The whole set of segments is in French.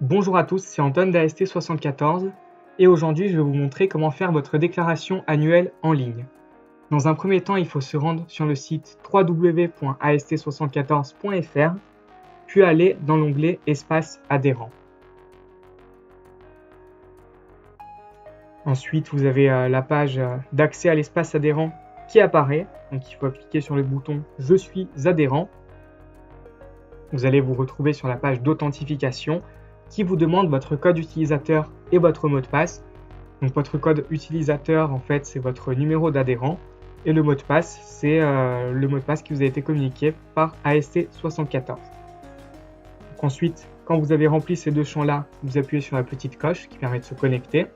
Bonjour à tous, c'est Anton d'AST74 et aujourd'hui je vais vous montrer comment faire votre déclaration annuelle en ligne. Dans un premier temps, il faut se rendre sur le site www.ast74.fr puis aller dans l'onglet Espace adhérent. Ensuite, vous avez la page d'accès à l'espace adhérent qui apparaît, donc il faut cliquer sur le bouton Je suis adhérent. Vous allez vous retrouver sur la page d'authentification qui vous demande votre code utilisateur et votre mot de passe. Donc votre code utilisateur, en fait, c'est votre numéro d'adhérent et le mot de passe, c'est le mot de passe qui vous a été communiqué par AST74. Donc ensuite, quand vous avez rempli ces deux champs-là, vous appuyez sur la petite coche qui permet de se connecter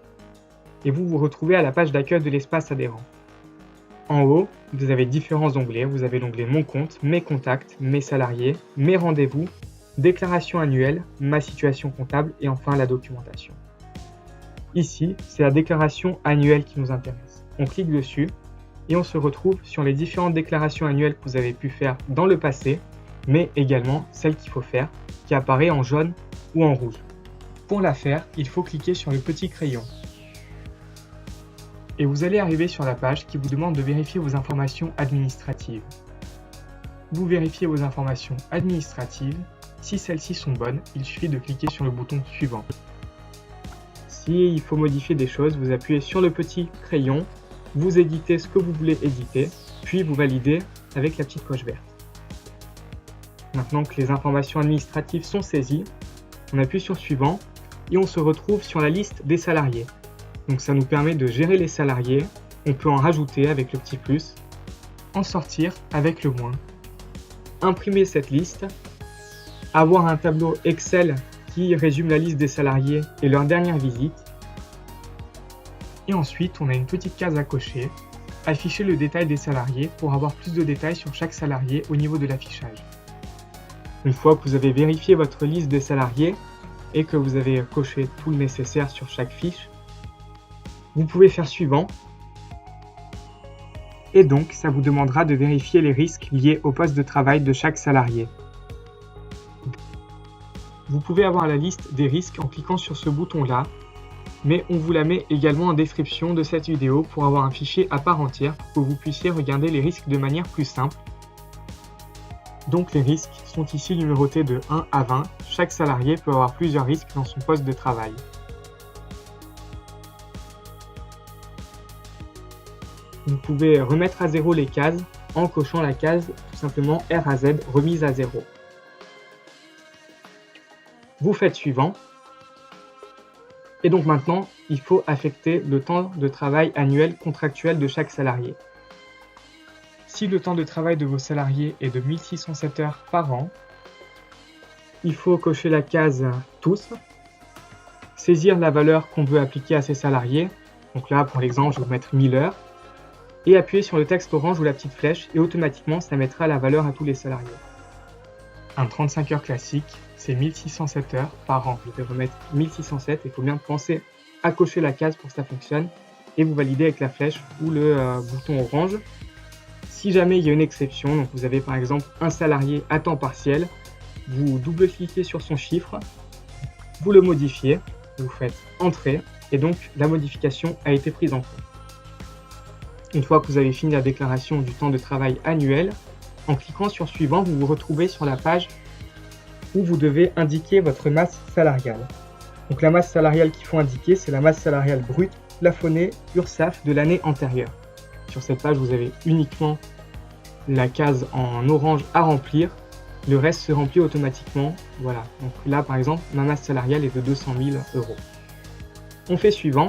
et vous vous retrouvez à la page d'accueil de l'espace adhérent. En haut, vous avez différents onglets. Vous avez l'onglet Mon compte, Mes contacts, Mes salariés, Mes rendez-vous, Déclaration annuelle, Ma situation comptable et enfin la documentation. Ici, c'est la déclaration annuelle qui nous intéresse. On clique dessus et on se retrouve sur les différentes déclarations annuelles que vous avez pu faire dans le passé, mais également celle qu'il faut faire, qui apparaît en jaune ou en rouge. Pour la faire, il faut cliquer sur le petit crayon. Et vous allez arriver sur la page qui vous demande de vérifier vos informations administratives. Vous vérifiez vos informations administratives. Si celles-ci sont bonnes, il suffit de cliquer sur le bouton suivant. Si il faut modifier des choses, vous appuyez sur le petit crayon, vous éditez ce que vous voulez éditer, puis vous validez avec la petite coche verte. Maintenant que les informations administratives sont saisies, on appuie sur suivant et on se retrouve sur la liste des salariés. Donc ça nous permet de gérer les salariés, on peut en rajouter avec le petit plus, en sortir avec le moins, imprimer cette liste, avoir un tableau Excel qui résume la liste des salariés et leur dernière visite, et ensuite on a une petite case à cocher, afficher le détail des salariés pour avoir plus de détails sur chaque salarié au niveau de l'affichage. Une fois que vous avez vérifié votre liste des salariés et que vous avez coché tout le nécessaire sur chaque fiche, vous pouvez faire suivant et donc ça vous demandera de vérifier les risques liés au poste de travail de chaque salarié. Vous pouvez avoir la liste des risques en cliquant sur ce bouton-là, mais on vous la met également en description de cette vidéo pour avoir un fichier à part entière pour que vous puissiez regarder les risques de manière plus simple. Donc les risques sont ici numérotés de 1 à 20. Chaque salarié peut avoir plusieurs risques dans son poste de travail. Vous pouvez remettre à zéro les cases en cochant la case tout simplement R à Z remise à zéro. Vous faites suivant. Et donc maintenant, il faut affecter le temps de travail annuel contractuel de chaque salarié. Si le temps de travail de vos salariés est de 1607 heures par an, il faut cocher la case Tous, saisir la valeur qu'on veut appliquer à ces salariés. Donc là, pour l'exemple, je vais vous mettre 1000 heures. Et appuyer sur le texte orange ou la petite flèche et automatiquement ça mettra la valeur à tous les salariés. Un 35 heures classique, c'est 1607 heures par an. Je vais remettre 1607, il faut bien penser à cocher la case pour que ça fonctionne et vous validez avec la flèche ou le bouton orange. Si jamais il y a une exception, donc vous avez par exemple un salarié à temps partiel, vous double-cliquez sur son chiffre, vous le modifiez, vous faites Entrée et donc la modification a été prise en compte. Une fois que vous avez fini la déclaration du temps de travail annuel, en cliquant sur suivant, vous vous retrouvez sur la page où vous devez indiquer votre masse salariale. Donc la masse salariale qu'il faut indiquer, c'est la masse salariale brute plafonnée URSSAF de l'année antérieure. Sur cette page, vous avez uniquement la case en orange à remplir. Le reste se remplit automatiquement. Voilà. Donc là, par exemple, ma masse salariale est de 200 000 euros. On fait suivant.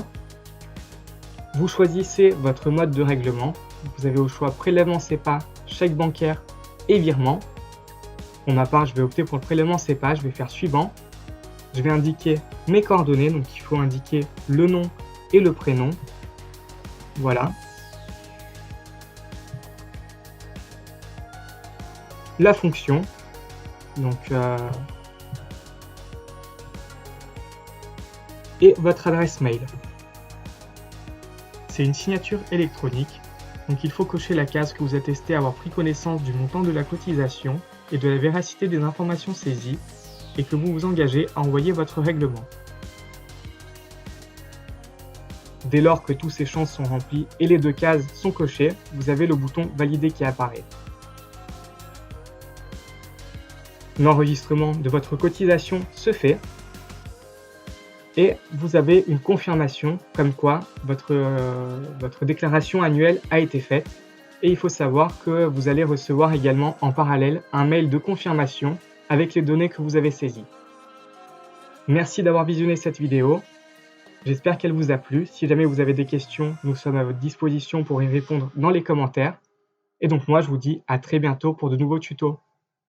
Vous choisissez votre mode de règlement. Vous avez au choix prélèvement CEPA, chèque bancaire et virement. Pour ma part, je vais opter pour le prélèvement CEPA. Je vais faire suivant. Je vais indiquer mes coordonnées. Donc il faut indiquer le nom et le prénom. Voilà. La fonction. Donc et votre adresse mail. C'est une signature électronique, donc il faut cocher la case que vous attestez avoir pris connaissance du montant de la cotisation et de la véracité des informations saisies, et que vous vous engagez à envoyer votre règlement. Dès lors que tous ces champs sont remplis et les 2 cases sont cochées, vous avez le bouton « Valider » qui apparaît. L'enregistrement de votre cotisation se fait et vous avez une confirmation comme quoi votre déclaration annuelle a été faite. Et il faut savoir que vous allez recevoir également en parallèle un mail de confirmation avec les données que vous avez saisies. Merci d'avoir visionné cette vidéo. J'espère qu'elle vous a plu. Si jamais vous avez des questions, nous sommes à votre disposition pour y répondre dans les commentaires. Et donc moi, je vous dis à très bientôt pour de nouveaux tutos.